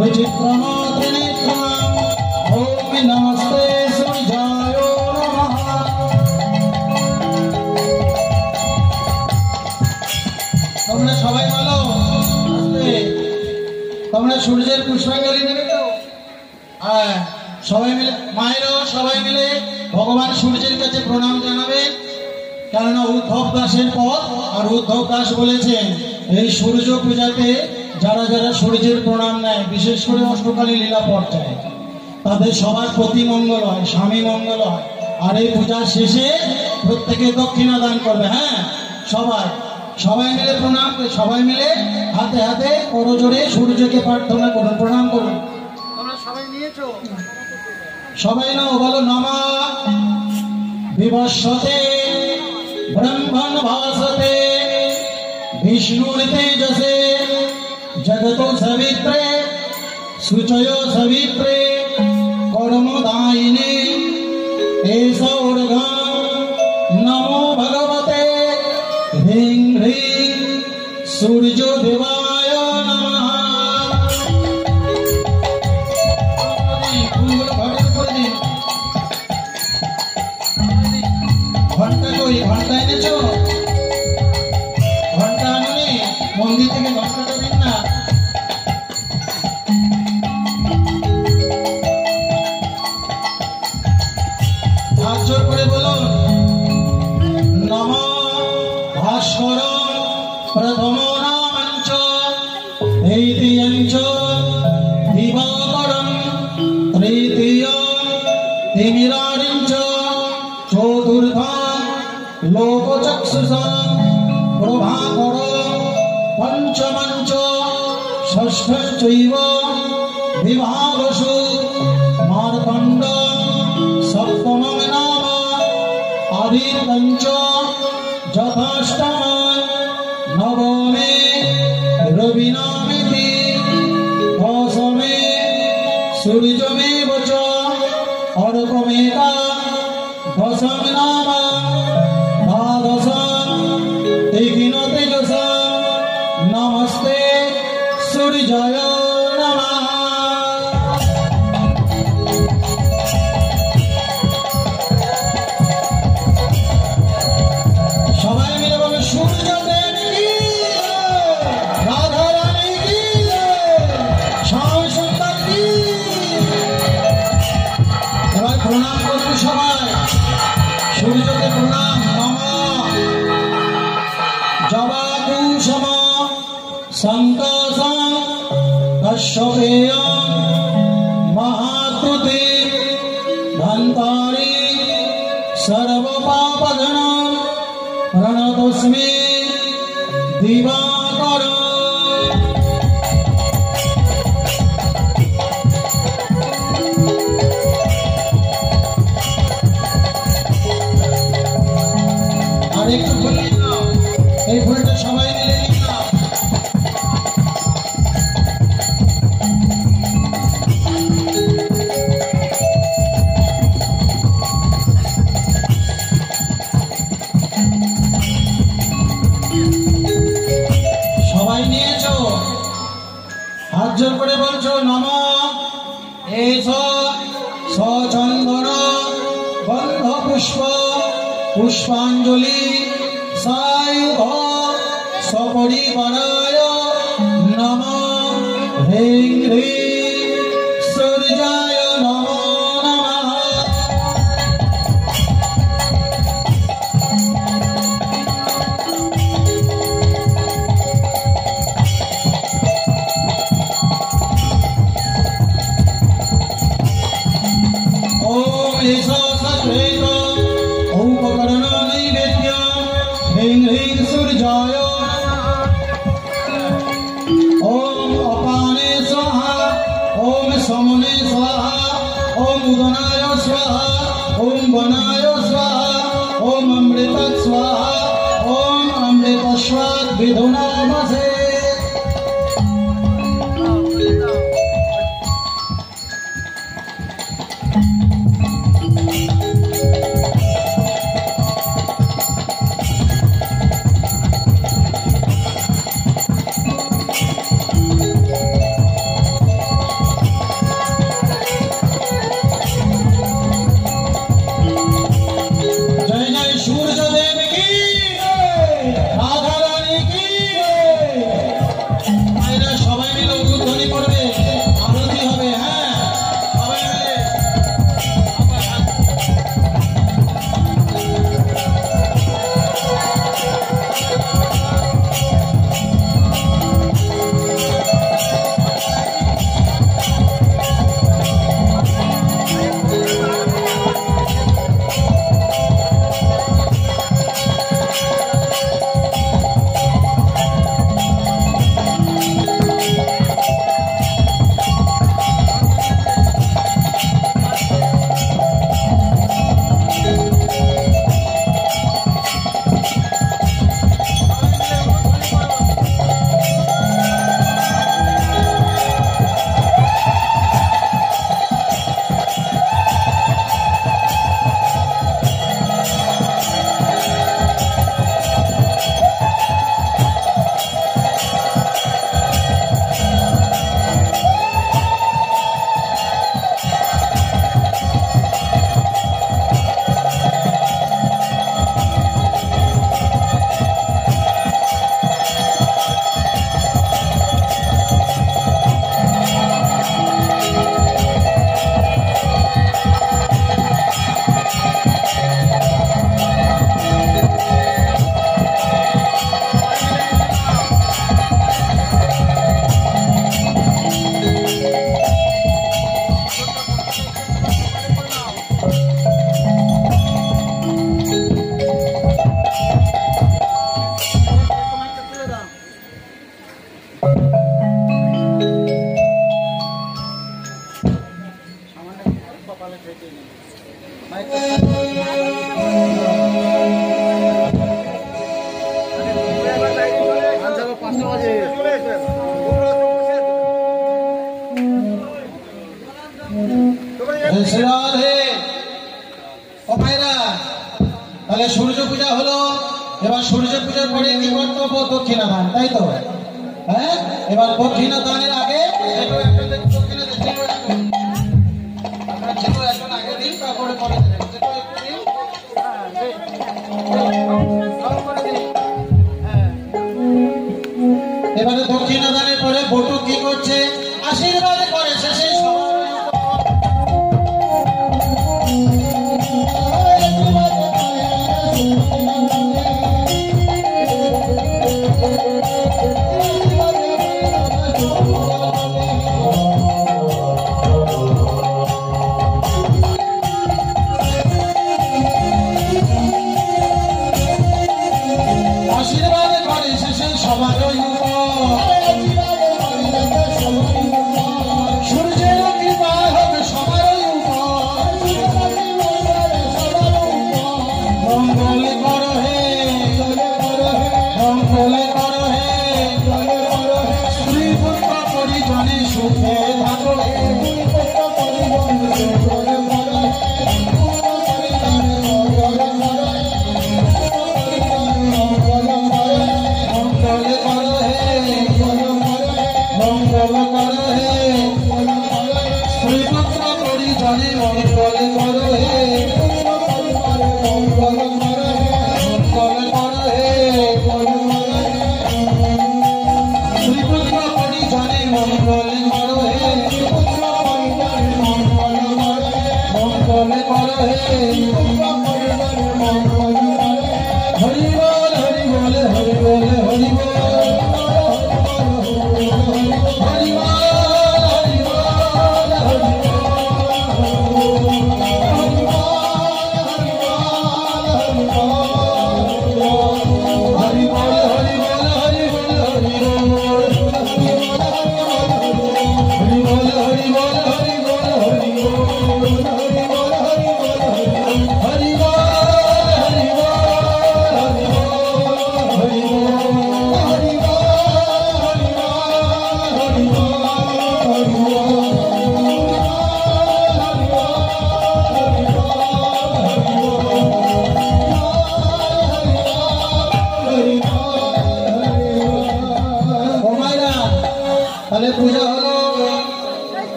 विचित्रमात्रनेत्रम् ओम नमस्ते सूर्याय नमः। তোমরা সবাই বলো আস্তে, তোমরা সূর্যের পুষ্পাঞ্জলি দেবে তো? হ্যাঁ, সবাই মিলে, মায়েরাও সবাই মিলে ভগবান সূর্যের কাছে প্রণাম জানাবেন। কেননা উদ্ধব দাসের পথ, আর উদ্ধব দাস বলেছেন এই সূর্য পূজাতে যারা যারা সূর্যের প্রণাম নেয়, বিশেষ করে অষ্টকালী লীলা পর্যায়ে, তাদের সবার প্রতি মঙ্গল হয়, স্বামী মঙ্গল হয়। আর এই পূজার শেষে প্রত্যেকে দক্ষিণা দান করবে। হ্যাঁ, সবাই সবাই মিলে প্রণাম, সবাই মিলে হাতে হাতে করজোড়ে সূর্যকে প্রার্থনা করুন, প্রণাম করুন। তোমরা সবাই নিয়েছো? সবাই নাও, বলো নমঃ বিবস্বতে ব্রহ্মণ ভাসতে বিষ্ণুর তেজসে জগতো সবিত্রে শুচয় সবিত্রে কর্মদায়িনে এষ ঊর্ধ্বং নমো ভগবতে হ্রিং হ্রিং সূর্য দেবায় নমঃ। ঘন্টা কই? ঘন্টা এনেছো? ঘন্টা আনুনি? মন্দির থেকে ঘন্টাটা দিন না। হাত জোর করে বলুন নমঃ ভাস্কর প্রথম নামঞ্চ দ্বিতীয়ঞ্চ দিবাকরম তৃতীয় তিমিরারিঞ্চ চতুর্থ লোকচক্ষুষা প্রভাকর পঞ্চমঞ্চ ষষ্ঠঞ্চৈব বিভাগসু মার্তণ্ড সপ্তমং নাম আদিত্যঞ্চ যথাষ্টম নবমে রবিনামিতি দশমে সূর্যমেব চ অর্কমেকা দশম নাম দ্বাদশ তীক্ষ্ণ তেজস নমস্তে সূর্যায় নমঃ। সবাই মিলে বলে সূর্যদেব কি, রাধা রানী কি, শ্যাম সুন্দর কি। এবার প্রণাম করবো সবাই, সূর্যকে প্রণাম। নমঃ জবাকুসুম সংকোচং কশ্যপেয়ং মহাতুতে ধন্তারি সর্বপাপঘ্নং প্রণতস্মি দিবাকর। আর একটু ফুল নিয়ে নাও, এই ফুলটা সবাই মিলে নিয়ে নাও। সবাই নিয়েছো? হাত জোর করে বলছো নমঃ এষ সচন্দন গন্ধ পুষ্প পুষ্পাঞ্জলি সায়ুধ সপরিবারায় নমঃ হ্রিং হ্রিং সূর্যায় নমো নমঃ। ওম এষ সদ্বৈত উপকরণ নৈবেদ্য হ্রিং হ্রিং সূর্যায়। ওম অপানে স্বাহা ওম সমনে স্বাহা ওম উদনায় স্বাহা ওম বনায় স্বাহা ওম অমৃত স্বাহা ওম অমৃত স্বাদ বিধুনামসে। তাহলে সূর্য পূজা হলো, এবার সূর্য পূজার পরে কি কর্তব্য? দক্ষিণা দান, তাই তো? হ্যাঁ, এবার দক্ষিণা দানের আগে এবারে দক্ষিণা দানের পরে বটু কি করছে? আশীর্বাদ করে শেষে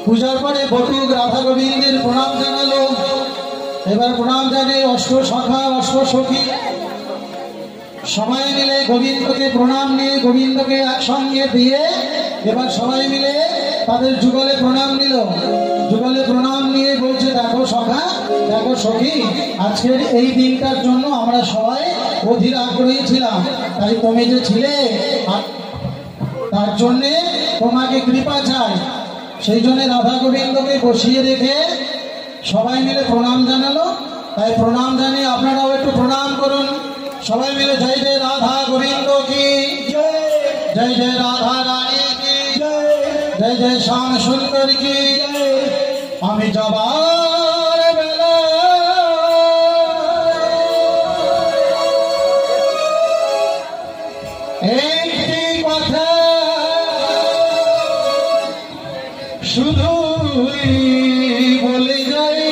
পূজার পরে বটুক রাধা গোবিন্দের প্রণাম জানালো। এবার প্রণাম জানে অষ্ট শাখা অষ্ট সখী সবাই মিলে গোবিন্দকে প্রণাম নিয়ে গোবিন্দকে একসঙ্গে দিয়ে এবার সবাই মিলে তাদের যুগলে প্রণাম নিল। যুগলে প্রণাম নিয়ে বলছে, দেখো সখা, দেখো সখী, আজকের এই দিনটার জন্য আমরা সবাই অধীর আগ্রহী ছিলাম, তাই তুমি যে ছিলে তার জন্যে তোমাকে কৃপা চাই। সেই জন্য রাধা গোবিন্দকে বসিয়ে রেখে সবাই মিলে প্রণাম জানালো। তাই প্রণাম জানিয়ে আপনারাও একটু প্রণাম করুন সবাই মিলে। জয় জয় রাধা গোবিন্দ কি জয়, জয় জয় রাধা রানী কি জয়, জয় জয় শ্যাম সুন্দর কি জয়। আমি যাবার বেলা একটি কথা শুধুই বলে যাই,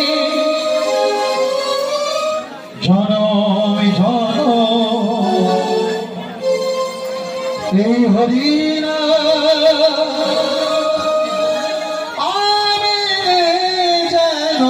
জনম জনম এই হরিনা আমি যেন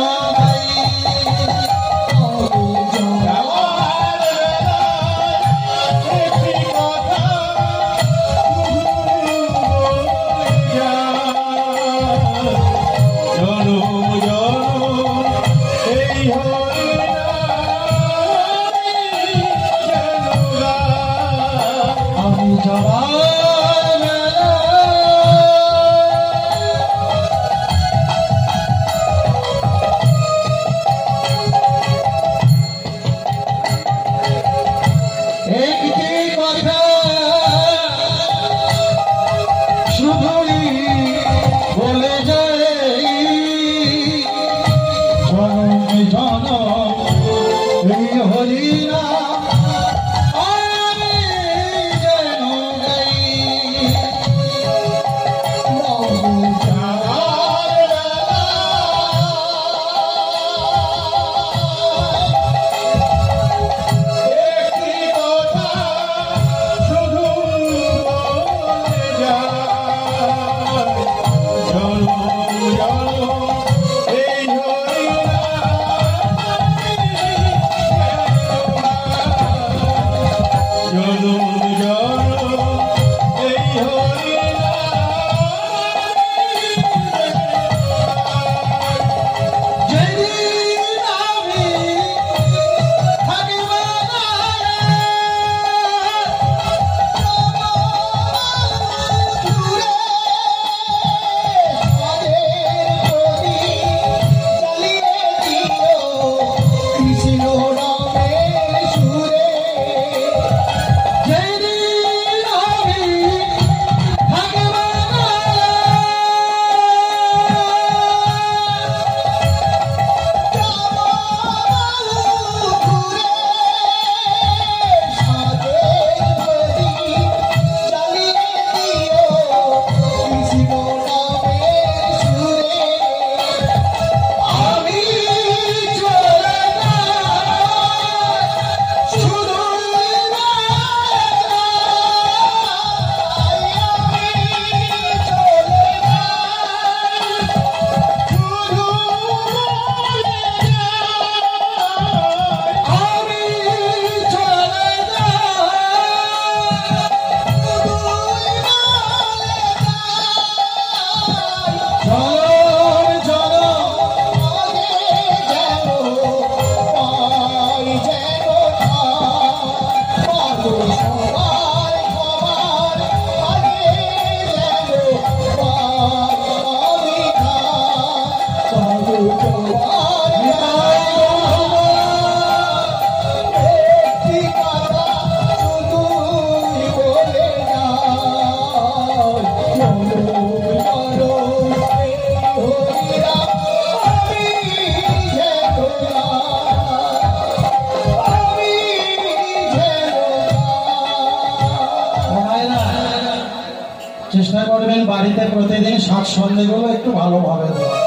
বাড়িতে প্রতিদিন শাক সন্ধ্যেগুলো একটু ভালোভাবে দেওয়া।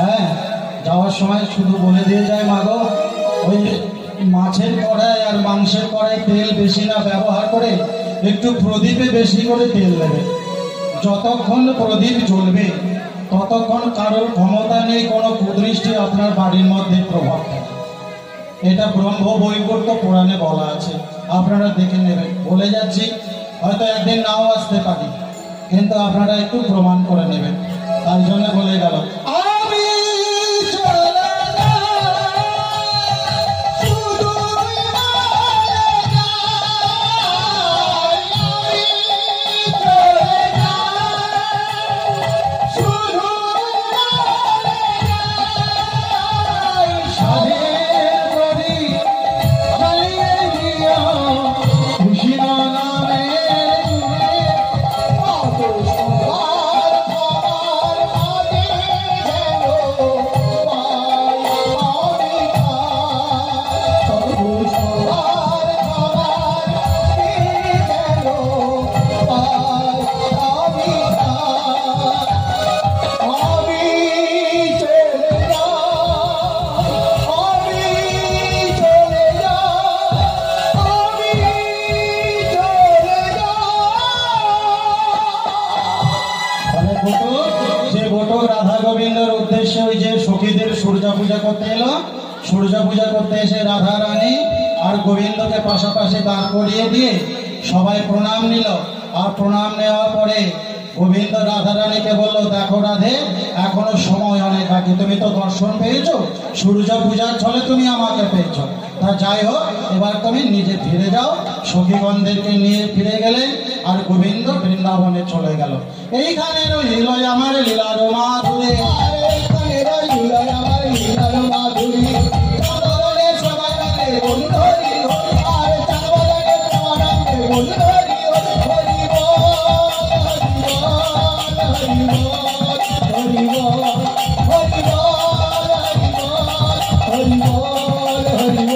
হ্যাঁ, যাওয়ার সময় শুধু বলে দিয়ে যায়, মা গো ওই মাছের কড়াই আর মাংসের কড়াই তেল বেশি না ব্যবহার করে একটু প্রদীপে বেশি করে তেল দেবে। যতক্ষণ প্রদীপ জ্বলবে ততক্ষণ কারোর ক্ষমতা নেই কোনো কুদৃষ্টি আপনার বাড়ির মধ্যে প্রভাব ফেলে। এটা ব্রহ্ম বৈবর্ত পুরাণে বলা আছে, আপনারা দেখে নেবেন। বলে যাচ্ছি, হয়তো একদিন নাও আসতে পারি, কিন্তু আপনারা একটু প্রমাণ করে নেবেন। তার জন্য বলে গেল, আমি চলে সূর্য পূজা করতে এলো। সূর্য পূজা করতে এসে রাধা রানী আর গোবিন্দকে পাশাপাশি দাঁড় করিয়ে দিয়ে সবাই প্রণাম নিল। আর প্রণাম নেওয়ার পরে গোবিন্দ রাধা রানীকে বলল, দেখো রাধে, এখনো সময় অনেক বাকি, তুমি তো দর্শন পেয়েছো, সূর্য পূজার ছলে তুমি আমাকে পেয়েছো, তা যাই হোক এবার তুমি নিজে ফিরে যাও। সখীগণদেরকে নিয়ে ফিরে গেলেন আর গোবিন্দ বৃন্দাবনে চলে গেল। এইখানে রইল আমার লীলার মাধুরী, এইখানে রইল আমার লীলার মাধুরী। সবাই মিলে বলুন হরি হরি, আর চাঁদবাজারে প্রেমানন্দে বলুন হরি হরি, হরি বল হরি বল হরি বল হরি বল হরি বল হরি বল হরি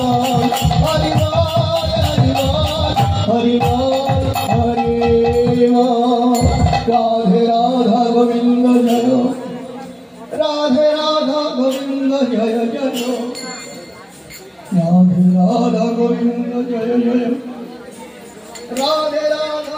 বল হরি বল হরি বল হরি বল। রাধে রাধা গোবিন্দ জয়, রাধে রাধা গোবিন্দ জয় জয়, রাধে রাধা গোবিন্দ জয় জয়, রাধে রাধা